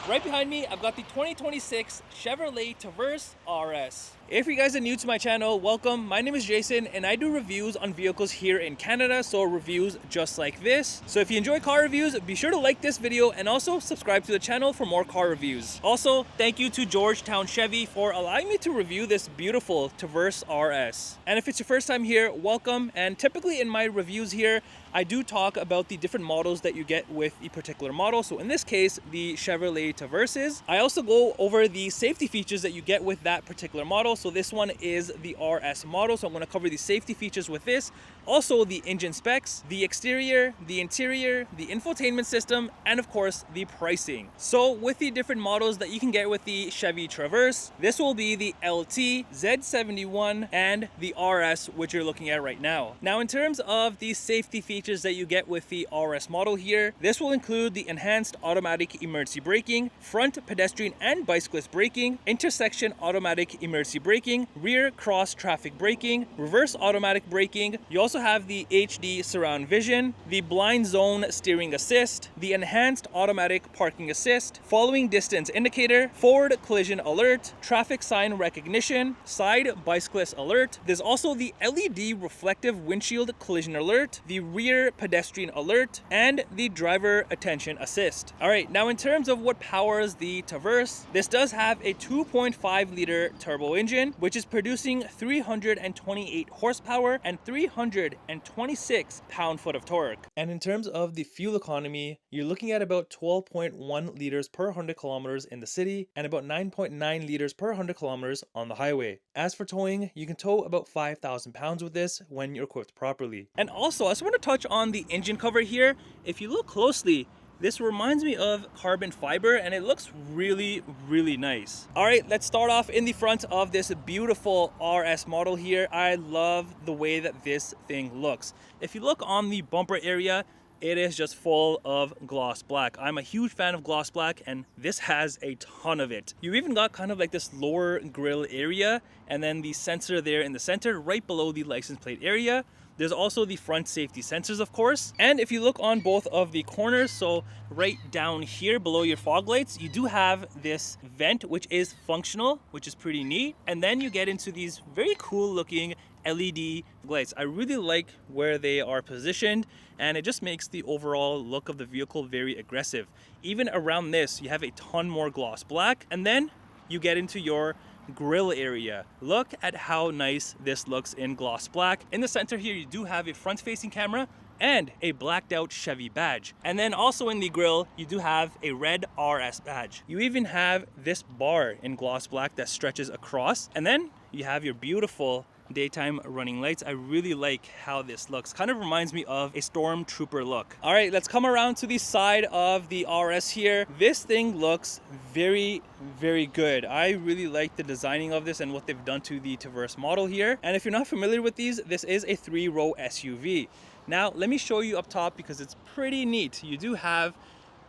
Right behind me, I've got the 2026 Chevrolet Traverse RS. If you guys are new to my channel, welcome. My name is Jason and I do reviews on vehicles here in Canada, so reviews just like this. So if you enjoy car reviews, be sure to like this video and also subscribe to the channel for more car reviews. Also, thank you to Georgetown Chevy for allowing me to review this beautiful Traverse RS. And if it's your first time here, welcome. And typically in my reviews here, I do talk about the different models that you get with a particular model. So in this case, the Chevrolet Traverses. I also go over the safety features that you get with that particular model. So this one is the RS model. So I'm going to cover the safety features with this. Also the engine specs, the exterior, the interior, the infotainment system, and of course the pricing. So with the different models that you can get with the Chevy Traverse, this will be the LT, Z71, and the RS, which you're looking at right now. Now in terms of the safety features that you get with the RS model here, this will include the enhanced automatic emergency braking, front pedestrian and bicyclist braking, intersection automatic emergency braking, rear cross traffic braking, reverse automatic braking. You also have the HD surround vision, the blind zone steering assist, the enhanced automatic parking assist, following distance indicator, forward collision alert, traffic sign recognition, side bicyclist alert. There's also the LED reflective windshield collision alert, the rear pedestrian alert, and the driver attention assist. All right, now in terms of what powers the Traverse, this does have a 2.5 liter turbo engine, which is producing 328 horsepower and 326 pound-foot of torque. And in terms of the fuel economy, you're looking at about 12.1 liters per 100 kilometers in the city and about 9.9 liters per 100 kilometers on the highway. As for towing, you can tow about 5,000 pounds with this when you're equipped properly. And also, I just want to touch on the engine cover here. If you look closely, this reminds me of carbon fiber and it looks really, really nice. All right, let's start off in the front of this beautiful RS model here. I love the way that this thing looks. If you look on the bumper area, it is just full of gloss black. I'm a huge fan of gloss black and this has a ton of it. You even got kind of like this lower grille area and then the sensor there in the center right below the license plate area. There's also the front safety sensors, of course. And if you look on both of the corners, so right down here below your fog lights, you do have this vent, which is functional, which is pretty neat. And then you get into these very cool looking LED lights. I really like where they are positioned and it just makes the overall look of the vehicle very aggressive. Even around this, you have a ton more gloss black. And then you get into your grill area. Look at how nice this looks in gloss black. In the center here, you do have a front-facing camera and a blacked out Chevy badge. And then also in the grill, you do have a red RS badge. You even have this bar in gloss black that stretches across. And then you have your beautiful daytime running lights. I really like how this looks. Kind of reminds me of a stormtrooper look. All right, let's come around to the side of the RS here. This thing looks very, very good. I really like the designing of this and what they've done to the Traverse model here. And if you're not familiar with these, this is a 3-row SUV. Now, let me show you up top because it's pretty neat. You do have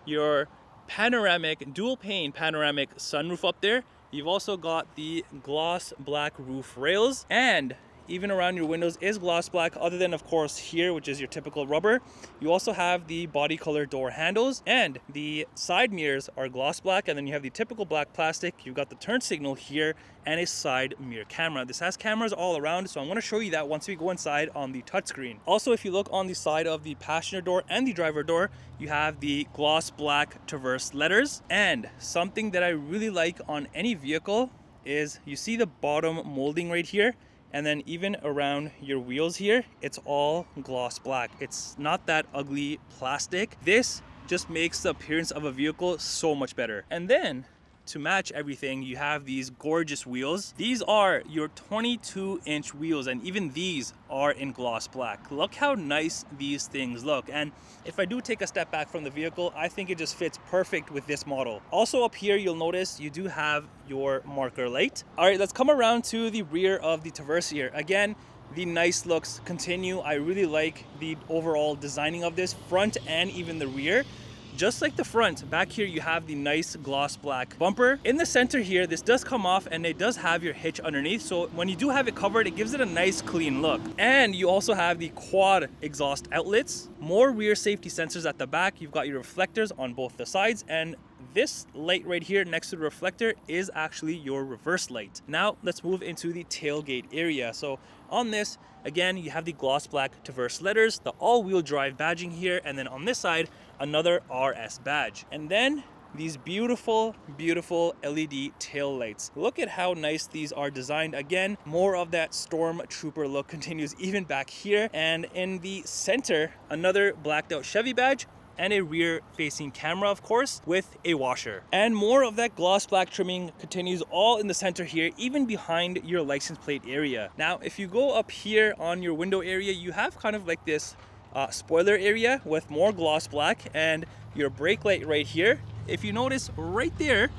your panoramic, dual pane panoramic sunroof up there. You've also got the gloss black roof rails, and even around your windows is gloss black, other than of course here, which is your typical rubber. You also have the body color door handles, and the side mirrors are gloss black, and then you have the typical black plastic. You've got the turn signal here and a side mirror camera. This has cameras all around, so I'm going to show you that once we go inside on the touchscreen. Also, if you look on the side of the passenger door and the driver door, you have the gloss black Traverse letters. And something that I really like on any vehicle is you see the bottom molding right here. And then even around your wheels here, it's all gloss black. It's not that ugly plastic. This just makes the appearance of a vehicle so much better. And then to match everything, you have these gorgeous wheels. These are your 22-inch wheels, and even these are in gloss black. Look how nice these things look. And if I do take a step back from the vehicle, I think it just fits perfect with this model. Also up here, you'll notice you do have your marker light. All right, let's come around to the rear of the Traverse here. Again, the nice looks continue. I really like the overall designing of this front and even the rear. Just like the front, back here you have the nice gloss black bumper. In the center here, this does come off and it does have your hitch underneath. So when you do have it covered, it gives it a nice clean look. And you also have the quad exhaust outlets, more rear safety sensors at the back. You've got your reflectors on both the sides, and this light right here next to the reflector is actually your reverse light. Now let's move into the tailgate area. So on this, again, you have the gloss black Traverse letters, the all-wheel drive badging here, and then on this side, another RS badge. And then these beautiful, beautiful LED tail lights. Look at how nice these are designed. Again, more of that stormtrooper look continues even back here. And in the center, another blacked out Chevy badge and a rear facing camera, of course, with a washer. And more of that gloss black trimming continues all in the center here, even behind your license plate area. Now, if you go up here on your window area, you have kind of like this spoiler area with more gloss black, and your brake light right here. If you notice right there,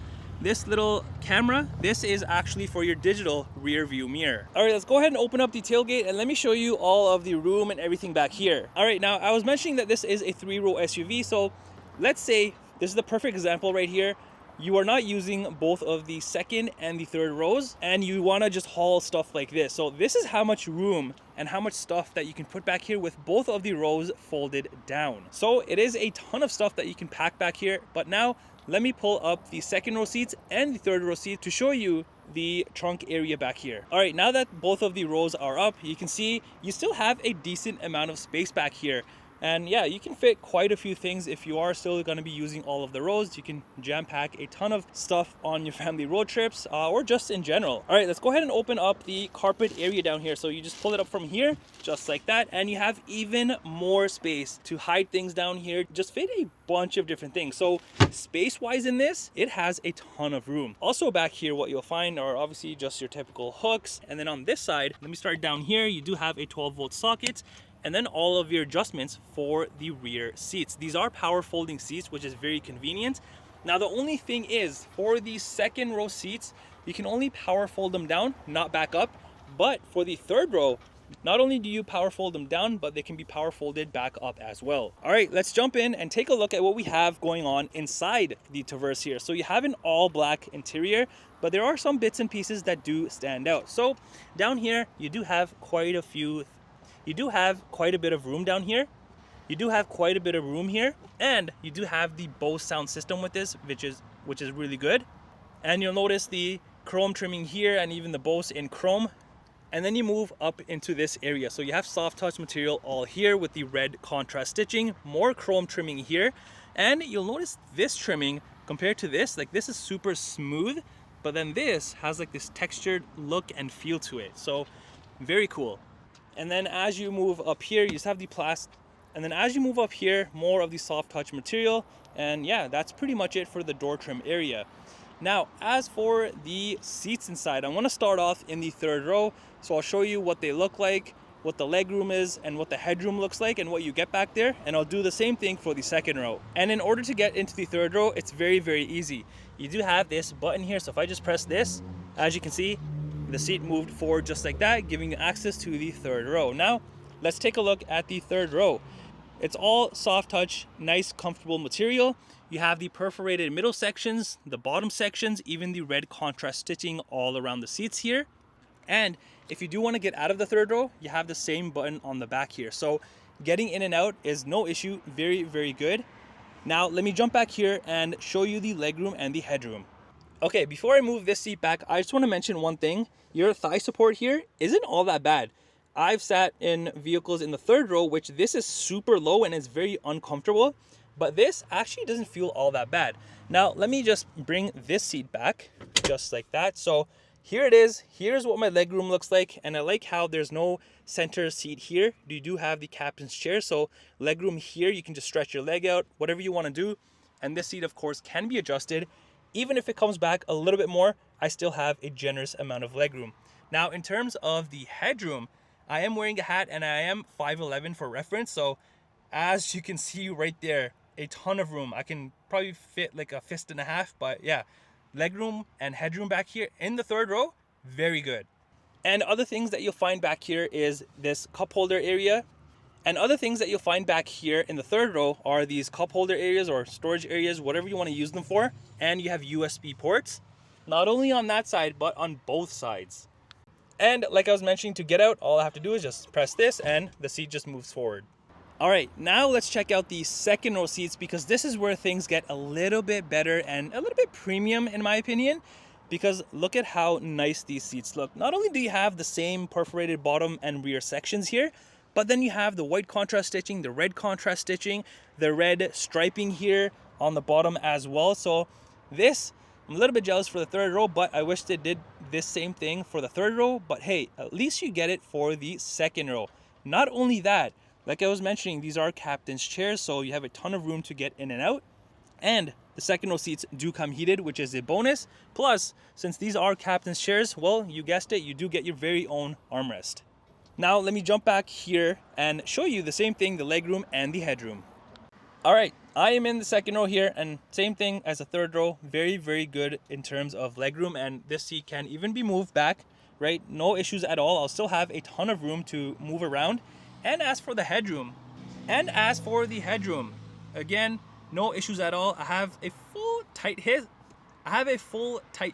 this little camera, this is actually for your digital rear view mirror. All right, let's go ahead and open up the tailgate and let me show you all of the room and everything back here. All right, now I was mentioning that this is a 3-row SUV. So let's say this is the perfect example right here. You are not using both of the second and the third rows, and you want to just haul stuff like this. So this is how much room and how much stuff that you can put back here with both of the rows folded down. So it is a ton of stuff that you can pack back here. But now let me pull up the second row seats and the third row seats to show you the trunk area back here. All right, now that both of the rows are up, you can see you still have a decent amount of space back here. And yeah, you can fit quite a few things. If you are still going to be using all of the rows, you can jam pack a ton of stuff on your family road trips or just in general. All right, let's go ahead and open up the carpet area down here. So you just pull it up from here, just like that. And you have even more space to hide things down here. Just fit a bunch of different things. So space wise in this, it has a ton of room. Also back here, what you'll find are obviously just your typical hooks. And then on this side, let me start down here. You do have a 12-volt socket. And then all of your adjustments for the rear seats. These are power folding seats, which is very convenient. Now, the only thing is for the second row seats, you can only power fold them down, not back up. But for the third row, not only do you power fold them down, but they can be power folded back up as well. All right, let's jump in and take a look at what we have going on inside the Traverse here. So you have an all black interior, but there are some bits and pieces that do stand out. So down here, you do have quite a bit of room down here. You do have quite a bit of room here, and you do have the Bose sound system with this, which is really good. And you'll notice the chrome trimming here and even the Bose in chrome. And then you move up into this area. So you have soft touch material all here with the red contrast stitching, more chrome trimming here. And you'll notice this trimming compared to this, like this is super smooth, but then this has like this textured look and feel to it. So very cool. And then as you move up here, you just have the plastic. And then as you move up here, more of the soft touch material. And yeah, that's pretty much it for the door trim area. Now, as for the seats inside, I want to start off in the third row. So I'll show you what they look like, what the leg room is, and what the headroom looks like, and what you get back there. And I'll do the same thing for the second row. And in order to get into the third row, it's very, very easy. You do have this button here. So if I just press this, as you can see, the seat moved forward just like that, giving you access to the third row. Now, let's take a look at the third row. It's all soft touch, nice, comfortable material. You have the perforated middle sections, the bottom sections, even the red contrast stitching all around the seats here. And if you do want to get out of the third row, you have the same button on the back here. So getting in and out is no issue, very, very good. Now, let me jump back here and show you the legroom and the headroom. Okay, before I move this seat back, I just want to mention one thing. Your thigh support here isn't all that bad. I've sat in vehicles in the third row, which this is super low and is very uncomfortable, but this actually doesn't feel all that bad. Now, let me just bring this seat back just like that. So here it is. Here's what my legroom looks like. And I like how there's no center seat here. You do have the captain's chair. So legroom here, you can just stretch your leg out, whatever you want to do. And this seat, of course, can be adjusted. Even if it comes back a little bit more, I still have a generous amount of legroom. Now, in terms of the headroom, I am wearing a hat and I am 5'11" for reference. So as you can see right there, a ton of room. I can probably fit like a fist and a half, but yeah, legroom and headroom back here in the third row, very good. And other things that you'll find back here is this cup holder area. And other things that you'll find back here in the third row are these cup holder areas or storage areas, whatever you want to use them for. And you have USB ports, not only on that side, but on both sides. And like I was mentioning, to get out, all I have to do is just press this and the seat just moves forward. All right, now let's check out the second row seats, because this is where things get a little bit better and a little bit premium in my opinion, because look at how nice these seats look. Not only do you have the same perforated bottom and rear sections here, but then you have the white contrast stitching, the red contrast stitching, the red striping here on the bottom as well. So this, I'm a little bit jealous for the third row, but I wish they did this same thing for the third row. But hey, at least you get it for the second row. Not only that, like I was mentioning, these are captain's chairs, so you have a ton of room to get in and out. And the second row seats do come heated, which is a bonus. Plus, since these are captain's chairs, well, you guessed it, you do get your very own armrest. Now, let me jump back here and show you the same thing, the legroom and the headroom. All right, I am in the second row here, and same thing as the third row. Very, very good in terms of legroom, and this seat can even be moved back, right? No issues at all. I'll still have a ton of room to move around. And as for the headroom, again, no issues at all. I have a full tight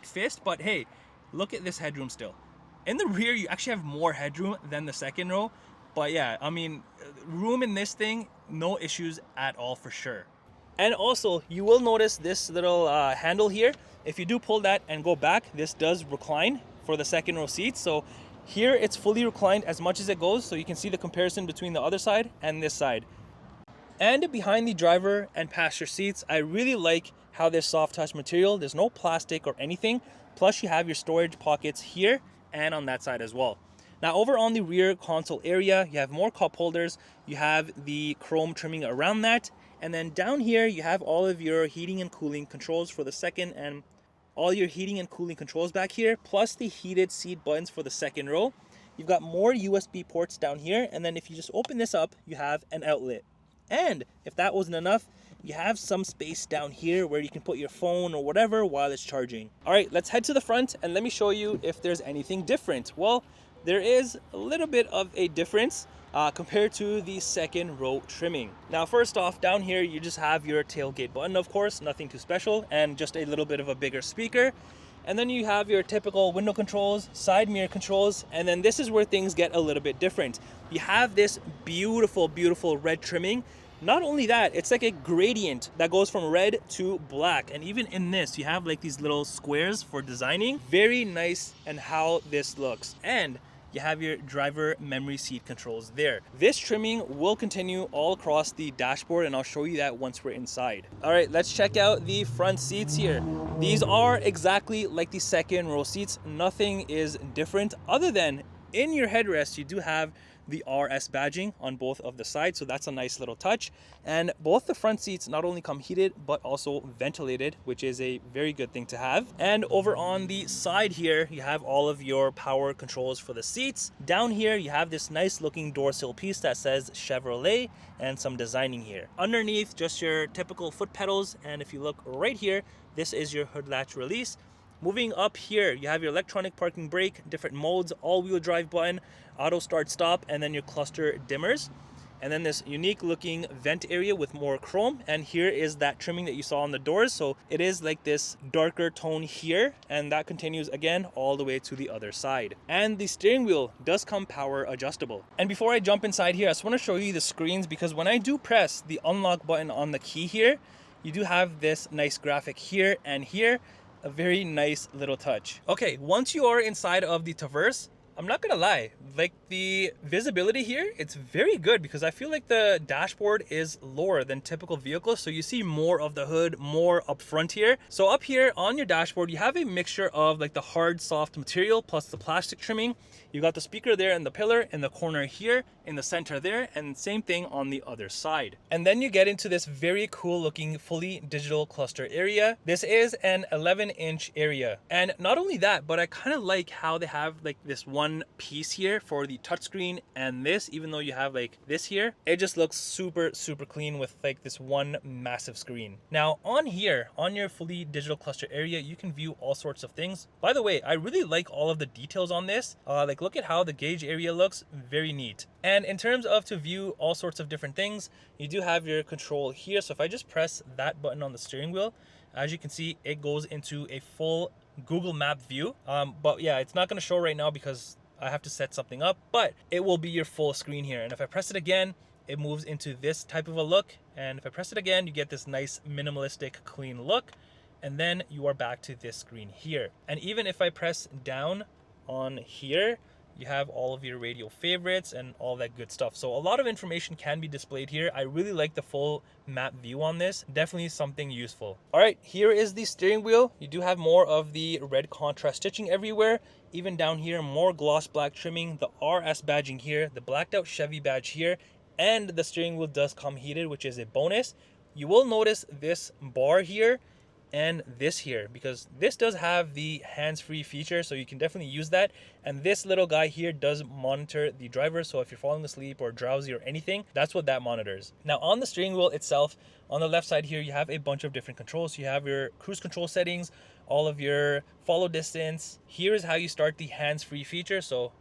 fist, but hey, look at this headroom still. In the rear, you actually have more headroom than the second row. But yeah, I mean, room in this thing, no issues at all for sure. And also, you will notice this little handle here. If you do pull that and go back, this does recline for the second row seats. So here it's fully reclined as much as it goes, so you can see the comparison between the other side and this side. And behind the driver and passenger seats, I really like how this soft touch material, there's no plastic or anything. Plus you have your storage pockets here and on that side as well. Now over on the rear console area, you have more cup holders, you have the chrome trimming around that, and then down here you have all of your heating and cooling controls for the second, and all your heating and cooling controls back here, plus the heated seat buttons for the second row. You've got more USB ports down here, and then if you just open this up, you have an outlet. And if that wasn't enough, you have some space down here where you can put your phone or whatever while it's charging. All right, let's head to the front and let me show you if there's anything different. Well, there is a little bit of a difference compared to the second row trimming. Now, first off, down here, you just have your tailgate button, of course, nothing too special, and just a little bit of a bigger speaker. And then you have your typical window controls, side mirror controls, and then this is where things get a little bit different. You have this beautiful, beautiful red trimming. Not only that, it's like a gradient that goes from red to black. And even in this, you have like these little squares for designing. Very nice and how this looks. And you have your driver memory seat controls there. This trimming will continue all across the dashboard, and I'll show you that once we're inside. All right, let's check out the front seats here. These are exactly like the second row seats. Nothing is different other than in your headrest, you do have the RS badging on both of the sides, so that's a nice little touch. And both the front seats not only come heated but also ventilated, which is a very good thing to have. And over on the side here, you have all of your power controls for the seats. Down here, you have this nice looking door sill piece that says Chevrolet and some designing here. Underneath, just your typical foot pedals, and if you look right here, this is your hood latch release. Moving up here, you have your electronic parking brake, different modes, all-wheel drive button, auto start stop, and then your cluster dimmers. And then this unique looking vent area with more chrome. And here is that trimming that you saw on the doors. So it is like this darker tone here, and that continues again all the way to the other side. And the steering wheel does come power adjustable. And before I jump inside here, I just want to show you the screens, because when I do press the unlock button on the key here, you do have this nice graphic here and here. A very nice little touch. Okay, once you are inside of the Traverse, I'm not gonna lie, like the visibility here, it's very good, because I feel like the dashboard is lower than typical vehicles, so you see more of the hood, more up front here. So up here on your dashboard, you have a mixture of like the hard soft material plus the plastic trimming. You got the speaker there and the pillar in the corner here, in the center there, and same thing on the other side. And then you get into this very cool looking fully digital cluster area. This is an 11-inch area. And not only that, but I kind of like how they have like this one piece here for the touchscreen, and this, even though you have like this here, it just looks super, super clean with like this one massive screen. Now on here, on your fully digital cluster area, you can view all sorts of things. By the way, I really like all of the details on this. Like look at how the gauge area looks, very neat. And in terms of to view all sorts of different things, you do have your control here. So if I just press that button on the steering wheel, as you can see, it goes into a full Google Map view. But yeah, it's not going to show right now because I have to set something up, but it will be your full screen here. And if I press it again, it moves into this type of a look. And if I press it again, you get this nice minimalistic clean look. And then you are back to this screen here. And even if I press down on here, you have all of your radio favorites and all that good stuff. So a lot of information can be displayed here. I really like the full map view on this. Definitely something useful. All right, here is the steering wheel. You do have more of the red contrast stitching everywhere. Even down here, more gloss black trimming, the RS badging here, the blacked out Chevy badge here, and the steering wheel does come heated, which is a bonus. You will notice this bar here and this here, because this does have the hands-free feature, so you can definitely use that. And this little guy here does monitor the driver, so if you're falling asleep or drowsy or anything, that's what that monitors. Now on the steering wheel itself, on the left side here, you have a bunch of different controls. You have your cruise control settings, all of your follow distance. Here is how you start the hands-free feature. So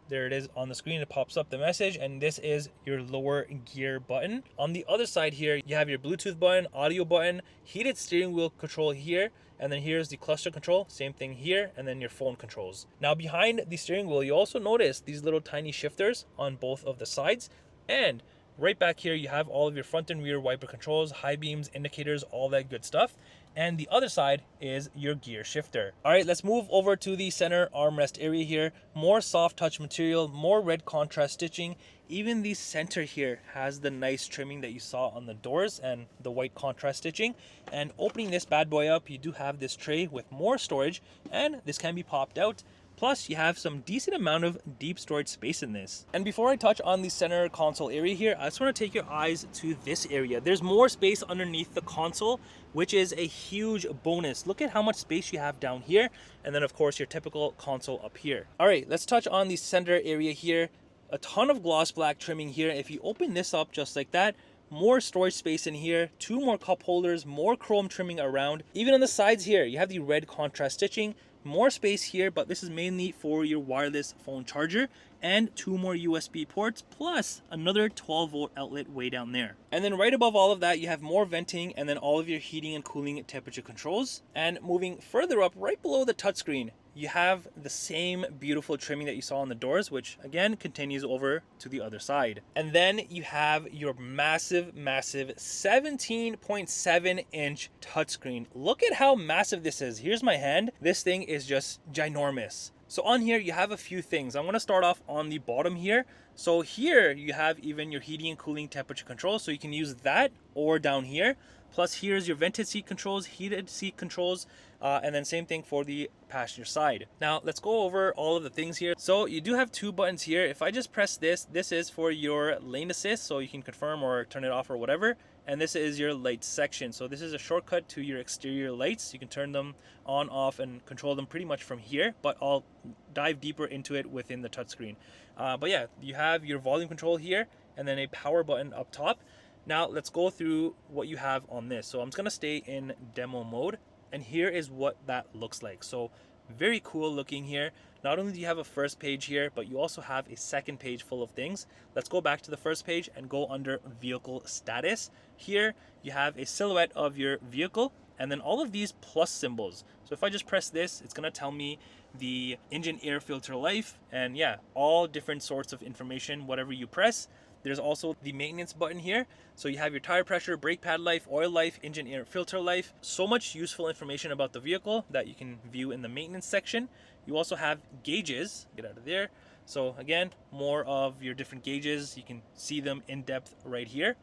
there it is on the screen, it pops up the message, and this is your lower gear button. On the other side here, you have your Bluetooth button, audio button, heated steering wheel control here, and then here's the cluster control, same thing here, and then your phone controls. Now behind the steering wheel, you also notice these little tiny shifters on both of the sides, and right back here, you have all of your front and rear wiper controls, high beams, indicators, all that good stuff. And the other side is your gear shifter. All right, let's move over to the center armrest area here. More soft touch material, more red contrast stitching. Even the center here has the nice trimming that you saw on the doors and the white contrast stitching. And opening this bad boy up, you do have this tray with more storage, and this can be popped out. Plus, you have some decent amount of deep storage space in this. And before I touch on the center console area here, I just want to take your eyes to this area. There's more space underneath the console, which is a huge bonus. Look at how much space you have down here. And then of course, your typical console up here. All right, let's touch on the center area here. A ton of gloss black trimming here. If you open this up just like that, more storage space in here, 2 more cup holders, more chrome trimming around. Even on the sides here, you have the red contrast stitching, more space here, but this is mainly for your wireless phone charger, and 2 more USB ports, plus another 12-volt outlet way down there. And then right above all of that, you have more venting, and then all of your heating and cooling temperature controls. And moving further up, right below the touchscreen, you have the same beautiful trimming that you saw on the doors, which again continues over to the other side. And then you have your massive 17.7 inch touchscreen. Look at how massive this is. Here's my hand. This thing is just ginormous. So on here you have a few things. I'm going to start off on the bottom here. So here you have even your heating and cooling temperature control, so you can use that, or down here. Plus here's your vented seat controls, heated seat controls, and then same thing for the passenger side. Now let's go over all of the things here. So you do have 2 buttons here. If I just press this, this is for your lane assist, so you can confirm or turn it off or whatever. And this is your lights section. So this is a shortcut to your exterior lights. You can turn them on, off, and control them pretty much from here, but I'll dive deeper into it within the touchscreen. But yeah, you have your volume control here, and then a power button up top. Now let's go through what you have on this. So I'm just gonna stay in demo mode, and here is what that looks like. So very cool looking here. Not only do you have a first page here, but you also have a second page full of things. Let's go back to the first page and go under vehicle status. Here you have a silhouette of your vehicle, and then all of these plus symbols. So if I just press this, it's gonna tell me the engine air filter life, and yeah, all different sorts of information, whatever you press. There's also the maintenance button here. So you have your tire pressure, brake pad life, oil life, engine air filter life. So much useful information about the vehicle that you can view in the maintenance section. You also have gauges, get out of there. So again, more of your different gauges. You can see them in depth right here.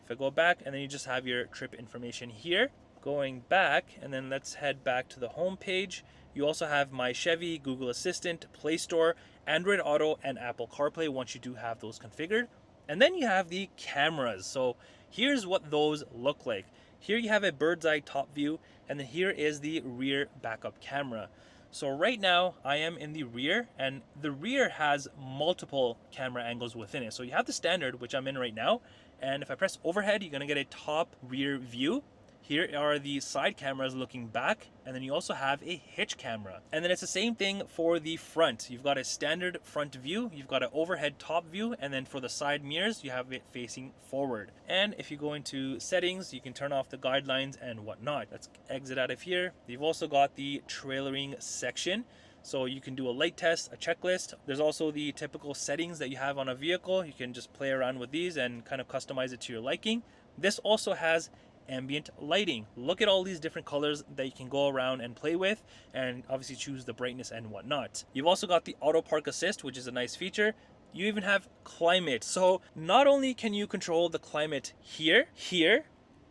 If I go back, and then you just have your trip information here. Going back, and then let's head back to the home page. You also have My Chevy, Google Assistant, Play Store, Android Auto, and Apple CarPlay once you do have those configured. And then you have the cameras. So here's what those look like. Here you have a bird's eye top view, and then here is the rear backup camera. So right now I am in the rear, and the rear has multiple camera angles within it. So you have the standard, which I'm in right now, and if I press overhead, you're gonna get a top rear view. Here are the side cameras looking back, and then you also have a hitch camera. And then it's the same thing for the front. You've got a standard front view, you've got an overhead top view, and then for the side mirrors, you have it facing forward. And if you go into settings, you can turn off the guidelines and whatnot. Let's exit out of here. You've also got the trailering section. So you can do a light test, a checklist. There's also the typical settings that you have on a vehicle. You can just play around with these and kind of customize it to your liking. This also has ambient lighting. Look at all these different colors that you can go around and play with, and obviously choose the brightness and whatnot. You've also got the auto park assist, which is a nice feature. You even have climate. So not only can you control the climate here,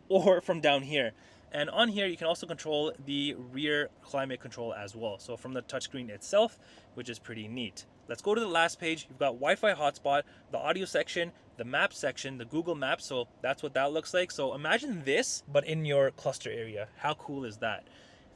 or from down here, and on here you can also control the rear climate control as well. So from the touchscreen itself, which is pretty neat. Let's go to the last page. You've got Wi-Fi hotspot, the audio section, the map section, the Google Maps. So that's what that looks like. So imagine this, but in your cluster area. How cool is that?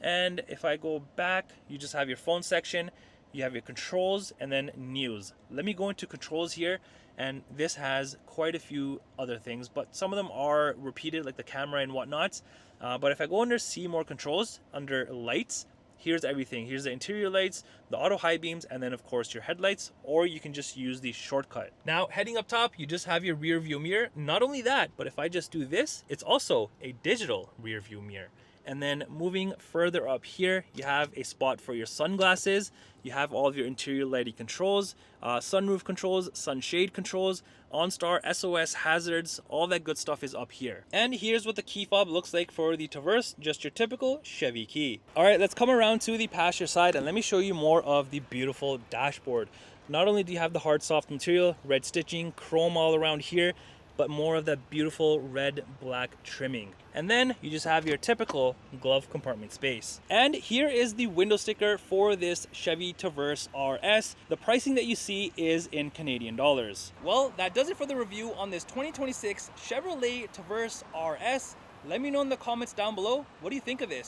And if I go back, you just have your phone section, you have your controls, and then news. Let me go into controls here, and this has quite a few other things, but some of them are repeated, like the camera and whatnot. But if I go under see more controls, under lights, here's everything. Here's the interior lights, the auto high beams, and then of course your headlights, or you can just use the shortcut. Now heading up top, you just have your rear view mirror. Not only that, but if I just do this, it's also a digital rear view mirror. And then moving further up here, you have a spot for your sunglasses. You have all of your interior lighting controls, sunroof controls, sunshade controls, OnStar, SOS, hazards, all that good stuff is up here. And here's what the key fob looks like for the Traverse, just your typical Chevy key. All right, let's come around to the passenger side and let me show you more of the beautiful dashboard. Not only do you have the hard soft material, red stitching, chrome all around here, but more of that beautiful red black trimming. And then you just have your typical glove compartment space. And here is the window sticker for this Chevy Traverse RS. The pricing that you see is in Canadian dollars. Well, that does it for the review on this 2026 Chevrolet Traverse RS. Let me know in the comments down below, what do you think of this?